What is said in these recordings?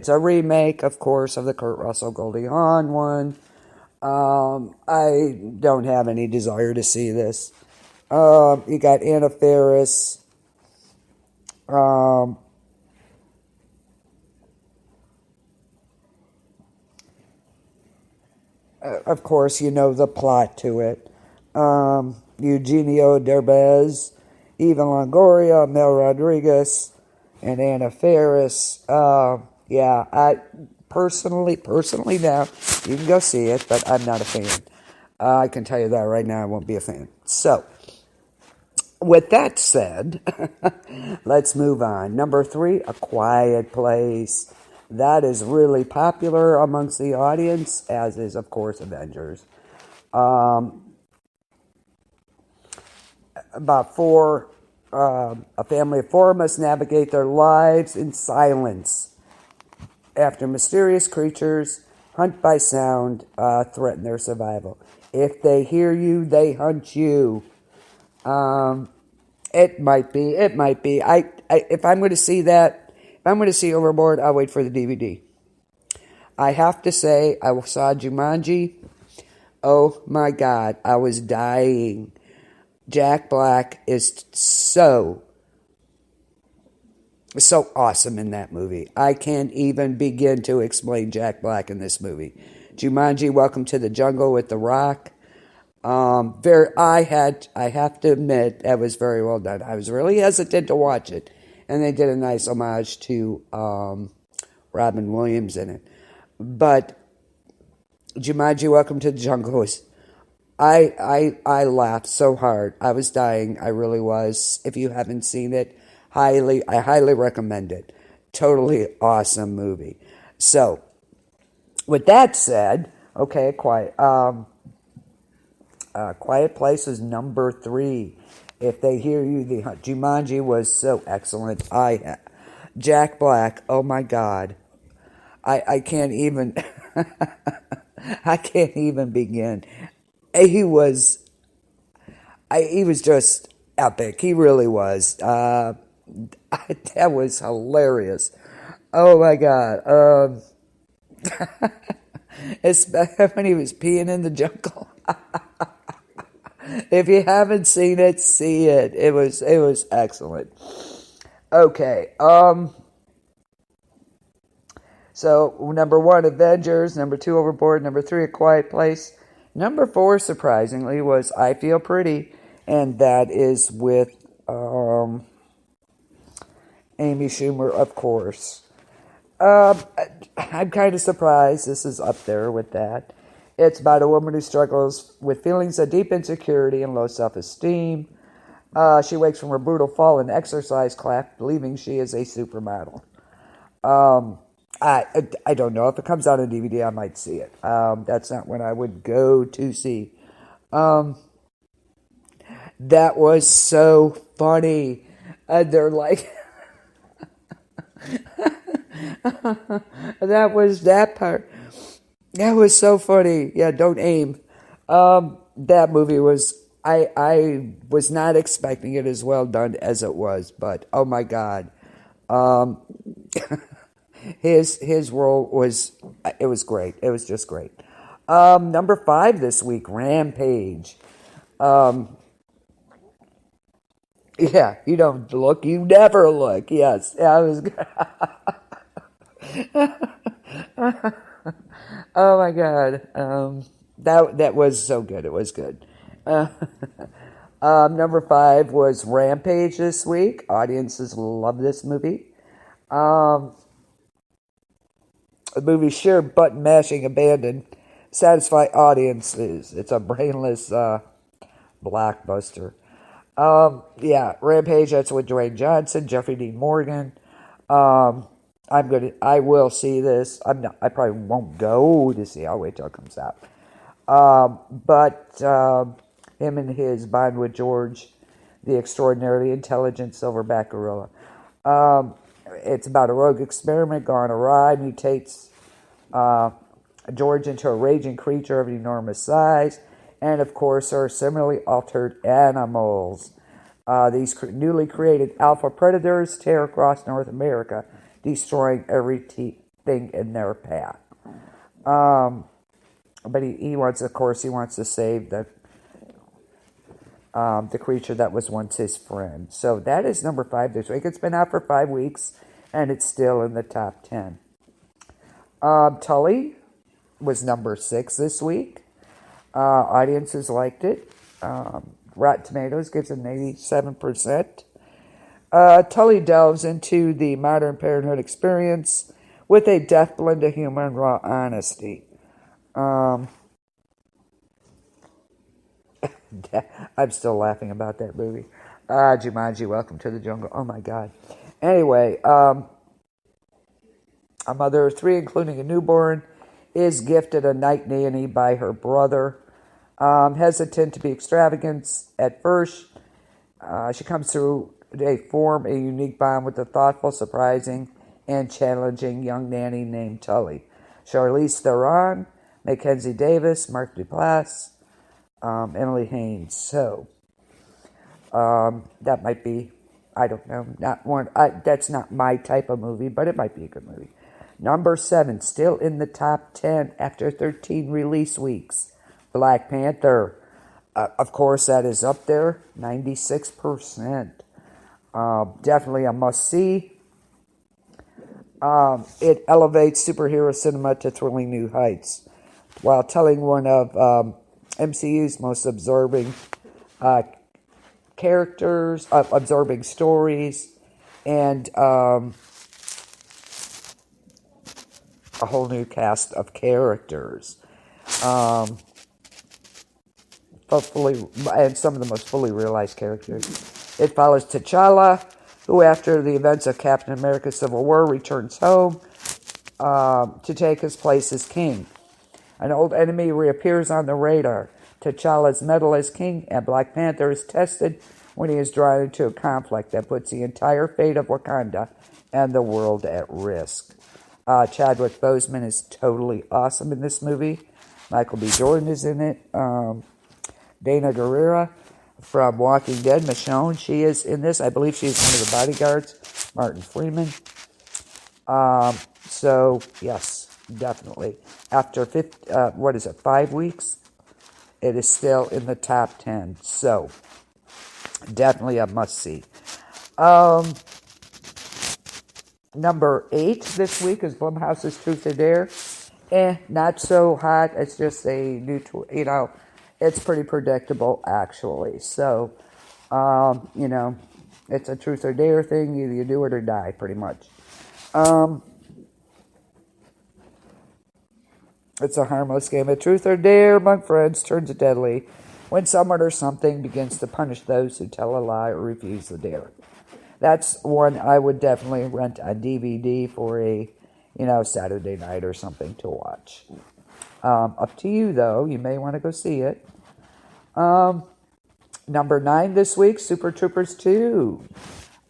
It's a remake, of course, of the Kurt Russell Goldie Hawn one. I don't have any desire to see this. You got Anna Faris. Of course, you know the plot to it. Eugenio Derbez, Eva Longoria, Mel Rodriguez, and Anna Faris. Yeah, I personally now, you can go see it, but I'm not a fan. I can tell you that right now, I won't be a fan. So, with that said, let's move on. Number 3, A Quiet Place. That is really popular amongst the audience, as is, of course, Avengers. About a family of 4 must navigate their lives in silence after mysterious creatures, hunt by sound, threaten their survival. If they hear you, they hunt you. It might be. If I'm going to see that, if I'm going to see Overboard, I'll wait for the DVD. I have to say, I saw Jumanji. Oh my God, I was dying. Jack Black is so awesome in that movie. I can't even begin to explain Jack Black in this movie. Jumanji, Welcome to the Jungle with The Rock. I have to admit, that was very well done. I was really hesitant to watch it, and they did a nice homage to Robin Williams in it. But Jumanji, Welcome to the Jungle was, I laughed so hard. I was dying. I really was. If you haven't seen it, I highly recommend it. Totally awesome movie. So, with that said, okay, Quiet Place is number 3. If they hear you, the Jumanji was so excellent. Jack Black, oh my God. I can't even I can't even begin. He was just epic. He really was. That was hilarious. Oh my God. Especially when he was peeing in the jungle. If you haven't seen it, see it. It was excellent. Okay. So number 1, Avengers. Number 2, Overboard. Number 3, A Quiet Place. Number 4, surprisingly, was I Feel Pretty, and that is with Amy Schumer, of course. I'm kind of surprised this is up there with that. It's about a woman who struggles with feelings of deep insecurity and low self-esteem. She wakes from a brutal fall in exercise class, believing she is a supermodel. I don't know. If it comes out on DVD, I might see it. That's not what I would go to see. That was so funny. They're like... that part. That was so funny. Yeah, don't aim. That movie was... I was not expecting it as well done as it was, but oh my God. His role was great. It was just great. Number 5 this week, Rampage. Yeah, you don't look, you never look. Yes, I was. Oh my God, that was so good. It was good. Number 5 was Rampage this week. Audiences love this movie. The movie's sheer button-mashing abandon satisfy audiences. It's a brainless blockbuster. Yeah, Rampage, that's with Dwayne Johnson, Jeffrey Dean Morgan. I will see this. I probably won't go to see. I'll wait till it comes out. But him and his bond with George, the extraordinarily intelligent silverback gorilla. It's about a rogue experiment gone awry, mutates George into a raging creature of enormous size, and of course are similarly altered animals. These newly created alpha predators tear across North America, destroying every thing in their path. But he wants, of course, he wants to save the creature that was once his friend. So that is number 5 this week. It's been out for 5 weeks, and it's still in the top 10. Tully was number 6 this week. Audiences liked it. Rotten Tomatoes gives it an 87%. Tully delves into the modern parenthood experience with a deft blend of humor and raw honesty. I'm still laughing about that movie. Jumanji, Welcome to the Jungle. Oh my God. Anyway, a mother of 3, including a newborn, is gifted a night nanny by her brother. Hesitant to be extravagant at first, she comes through. They form a unique bond with a thoughtful, surprising, and challenging young nanny named Tully. Charlize Theron, Mackenzie Davis, Mark Duplass, Emily Haynes. So, that might be, I don't know, not one. That's not my type of movie, but it might be a good movie. Number 7, still in the top 10 after 13 release weeks. Black Panther. Of course, that is up there, 96%. Definitely a must-see. It elevates superhero cinema to thrilling new heights, while telling one of MCU's most absorbing characters, absorbing stories, and a whole new cast of characters. And some of the most fully realized characters. It follows T'Challa, who after the events of Captain America Civil War returns home to take his place as king. An old enemy reappears on the radar. T'Challa's mettle as king, and Black Panther is tested when he is drawn into a conflict that puts the entire fate of Wakanda and the world at risk. Chadwick Boseman is totally awesome in this movie. Michael B. Jordan is in it. Dana Guerrera from Walking Dead, Michonne, she is in this. I believe she's one of the bodyguards. Martin Freeman. So, yes, definitely. After 5 weeks, it is still in the top 10. So, definitely a must-see. Number 8 this week is Blumhouse's Truth or Dare. Not so hot. It's just a neutral, it's pretty predictable, actually. So, it's a truth or dare thing. Either you do it or die, pretty much. It's a harmless game of truth or dare among friends turns deadly when someone or something begins to punish those who tell a lie or refuse the dare. That's one I would definitely rent on DVD for a, Saturday night or something to watch. Up to you, though. You may want to go see it. Number 9 this week, Super Troopers 2.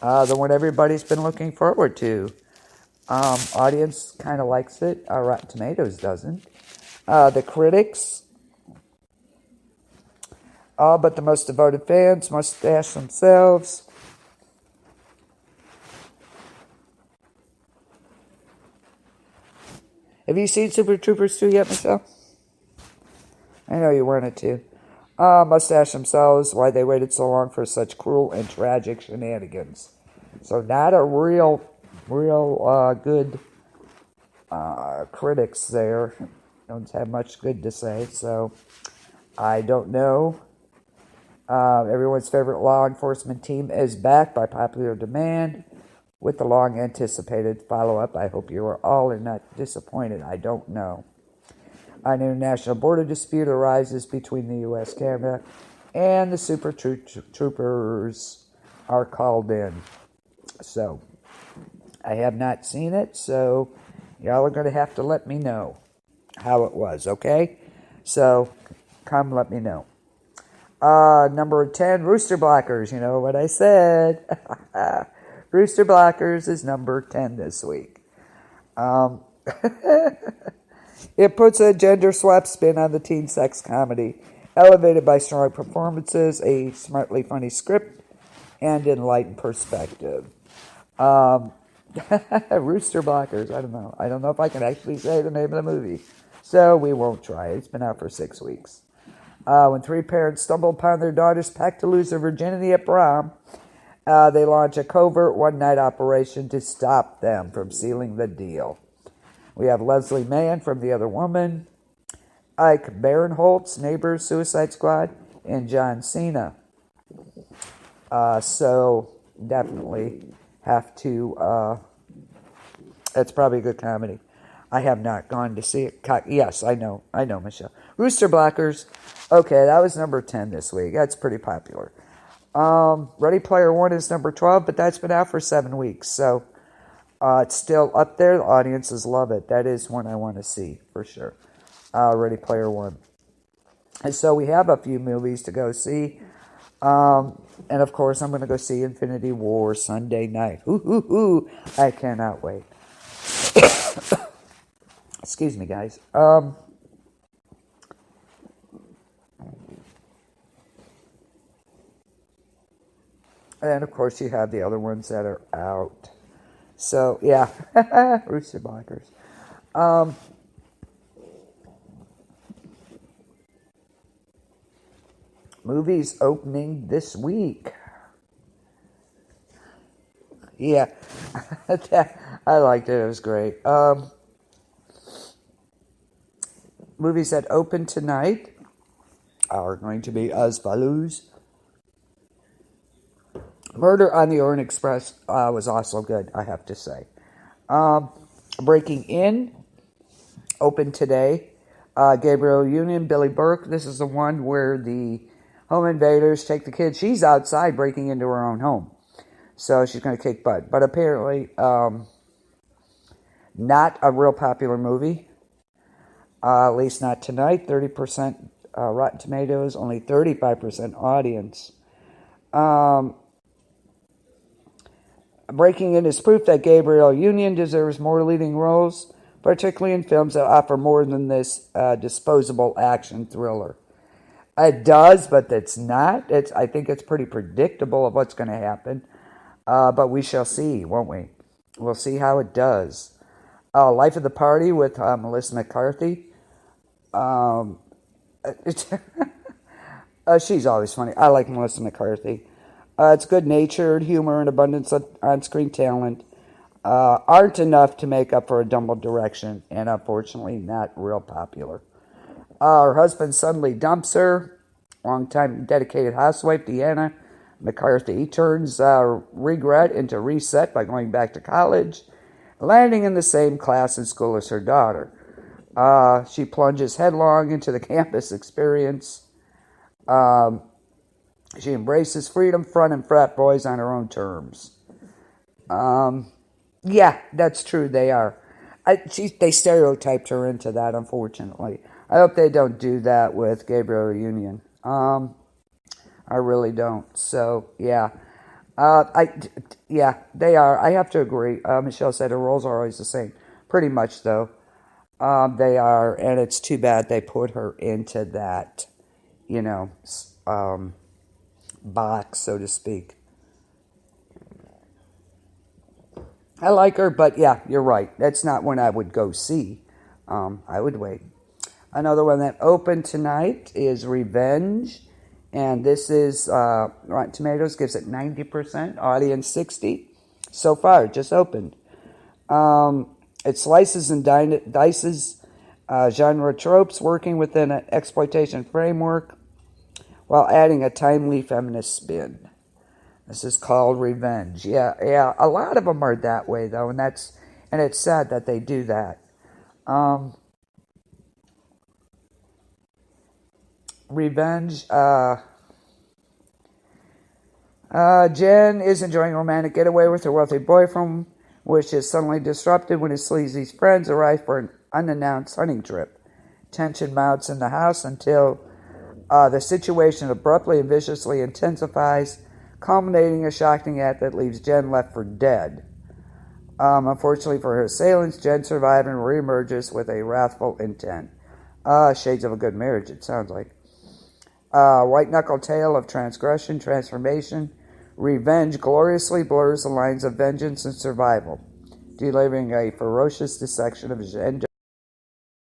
The one everybody's been looking forward to. Audience kind of likes it. Rotten Tomatoes doesn't. The critics. But the most devoted fans must ask themselves, have you seen Super Troopers 2 yet, Michelle? I know you wanted to. Must ask themselves why they waited so long for such cruel and tragic shenanigans. So not a real good critics there. Don't have much good to say, so I don't know. Everyone's favorite law enforcement team is back by popular demand with the long-anticipated follow-up. I hope you are all not disappointed. I don't know. An international border dispute arises between the U.S., Canada, and the Super Troopers are called in. So, I have not seen it, so y'all are going to have to let me know how it was, okay? So, come let me know. Number 10, Rooster Blockers. You know what I said. Rooster Blockers is number 10 this week. It puts a gender swap spin on the teen sex comedy, elevated by strong performances, a smartly funny script, and enlightened perspective. Rooster Blockers. I don't know. I don't know if I can actually say the name of the movie. So we won't try. It's been out for 6 weeks. When three parents stumble upon their daughter's pact to lose their virginity at prom, they launch a covert one-night operation to stop them from sealing the deal. We have Leslie Mann from The Other Woman, Ike Barinholtz, Neighbors, Suicide Squad, and John Cena. So definitely have to, it's probably a good comedy. I have not gone to see it. Yes, I know, Michelle. Rooster Blockers. Okay, that was number 10 this week. That's pretty popular. Ready Player One is number 12, but that's been out for 7 weeks. So it's still up there. The audiences love it. That is one I want to see for sure. Ready Player One. And so we have a few movies to go see. And of course, I'm going to go see Infinity War Sunday night. Ooh, I cannot wait. Excuse me, guys. And of course, you have the other ones that are out. So, yeah. Rooster Blockers. Movies opening this week. Yeah. I liked it. It was great. Movies that open tonight are going to be as follows. Murder on the Orient Express was also good, I have to say. Breaking In opened today. Gabriel Union, Billy Burke. This is the one where the home invaders take the kid. She's outside breaking into her own home. So she's going to kick butt. But apparently not a real popular movie. At least not tonight. 30% Rotten Tomatoes, only 35% audience. Breaking In is proof that Gabriel Union deserves more leading roles, particularly in films that offer more than this disposable action thriller. It does, but it's not. I think it's pretty predictable of what's going to happen. But we shall see, won't we? We'll see how it does. Life of the Party with Melissa McCarthy. She's always funny. I like Melissa McCarthy. It's good-natured humor and abundance of on-screen talent aren't enough to make up for a dumb direction, and unfortunately not real popular. Her husband suddenly dumps her. Longtime dedicated housewife, Deanna McCarthy, turns regret into reset by going back to college, landing in the same class and school as her daughter. She plunges headlong into the campus experience. She embraces freedom, fun, and frat boys on her own terms. Yeah, that's true. They are. They stereotyped her into that, unfortunately. I hope they don't do that with Gabriel Union. I really don't. So, yeah. Yeah, they are. I have to agree. Michelle said her roles are always the same. Pretty much, though. They are, and it's too bad they put her into that, box, so to speak. I like her, but yeah, you're right. That's not one I would go see. I would wait. Another one that opened tonight is Revenge, and this is Rotten Tomatoes gives it 90%, audience 60. So far, it just opened. It slices and dices genre tropes, working within an exploitation framework while adding a timely feminist spin. This is called Revenge. Yeah. A lot of them are that way, though, and it's sad that they do that. Revenge. Jen is enjoying a romantic getaway with her wealthy boyfriend, which is suddenly disrupted when his sleazy friends arrive for an unannounced hunting trip. Tension mounts in the house until the situation abruptly and viciously intensifies, culminating in a shocking act that leaves Jen left for dead. Unfortunately for her assailants, Jen survives and reemerges with a wrathful intent. Shades of a good marriage, it sounds like. White-knuckle tale of transgression, transformation, revenge gloriously blurs the lines of vengeance and survival. delivering a ferocious dissection of gender